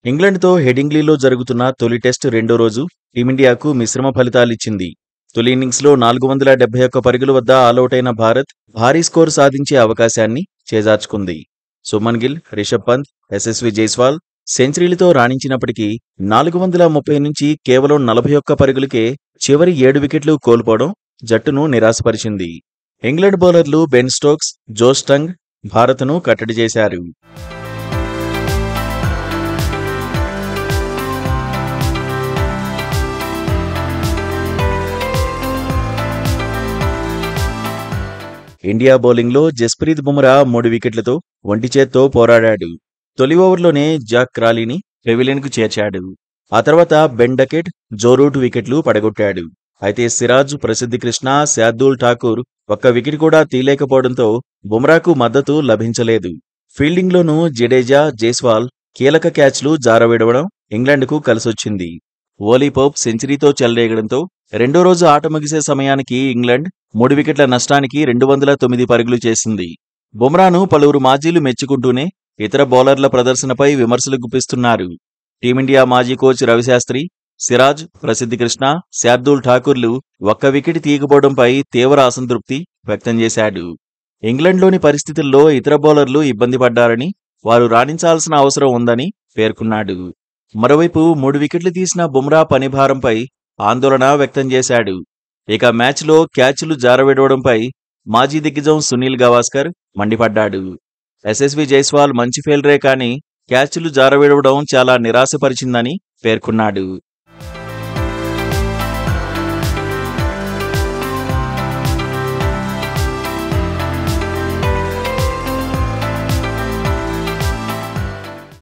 ఇంగ్లండ్‌తో హెడింగ్లీలో జరుగుతున్న తొలి టెస్ట్ రెండో రోజు టీమిండియాకు మిశ్రమ ఫలితాలిచ్చింది. తొలి ఇన్నింగ్స్‌లో 471 పరుగుల వద్ద ఆలౌటైన భారత్ భారీ స్కోరు సాధించే అవకాశాన్ని చేజార్చుకుంది. సుమన్ గిల్, రిషబ్ పంత్, యశస్వి జైస్వాల్ సెంచరీలతో రాణించినప్పటికీ 430 నుంచి కేవలం 41 పరుగులకే చివరి 7 వికెట్లు కోల్పోవడం జట్టును నిరాశపరిచింది. ఇంగ్లండ్ బౌలర్లు బెన్ స్టోక్స్, జో స్టంగ్ భారత్ను కట్టడి చేశారు. ఇండియా బౌలింగ్లో జస్ప్రీత్ బుమ్రా 3 వికెట్లతో ఒంటిచేత్తో పోరాడాడు. తొలి ఓవర్లోనే జాక్ క్రాలీని పెవిలియన్కు చేర్చాడు. ఆ తర్వాత బెన్ డకెట్, జో రూట్ వికెట్లు పడగొట్టాడు. అయితే సిరాజ్, ప్రసిద్ధి కృష్ణ, శార్దూల్ ఠాకూర్ ఒక్క వికెట్ కూడా తీయలేకపోవడంతో బుమ్రాకు మద్దతు లభించలేదు. ఫీల్డింగ్లోనూ జడేజా, జైస్వాల్ కీలక క్యాచ్లు జారవిడవడం ఇంగ్లండ్కు కలిసొచ్చింది. ఓలీ పోప్ సెంచరీతో చెలరేగడంతో రెండో రోజు ఆట ముగిసే సమయానికి ఇంగ్లండ్ 3 వికెట్ల నష్టానికి 209 పరుగులు చేసింది. బుమ్రాను పలువురు మాజీలు మెచ్చుకుంటూనే ఇతర బౌలర్ల ప్రదర్శనపై విమర్శలు గుప్పిస్తున్నారు. టీమిండియా మాజీ కోచ్ రవిశాస్త్రి, సిరాజ్, ప్రసిద్ధి కృష్ణ, శార్దూల్ ఠాకూర్లు ఒక్క వికెట్ తీయకపోవడంపై తీవ్ర అసంతృప్తి వ్యక్తం చేశాడు. ఇంగ్లండ్లోని పరిస్థితుల్లో ఇతర బౌలర్లు ఇబ్బంది పడ్డారని, వారు రాణించాల్సిన అవసరం ఉందని పేర్కొన్నాడు. మరోవైపు 3 వికెట్లు తీసిన బుమ్రా పనిభారంపై ఆందోళన వ్యక్తం చేశాడు. ఇక మ్యాచ్లో క్యాచ్లు జారవిడవడంపై మాజీ దిగ్గజం సునీల్ గవాస్కర్ మండిపడ్డాడు. యశస్వి జైస్వాల్ మంచి ఫీల్డరే కానీ క్యాచ్లు జారవిడవడం చాలా నిరాశపరిచిందని పేర్కొన్నాడు.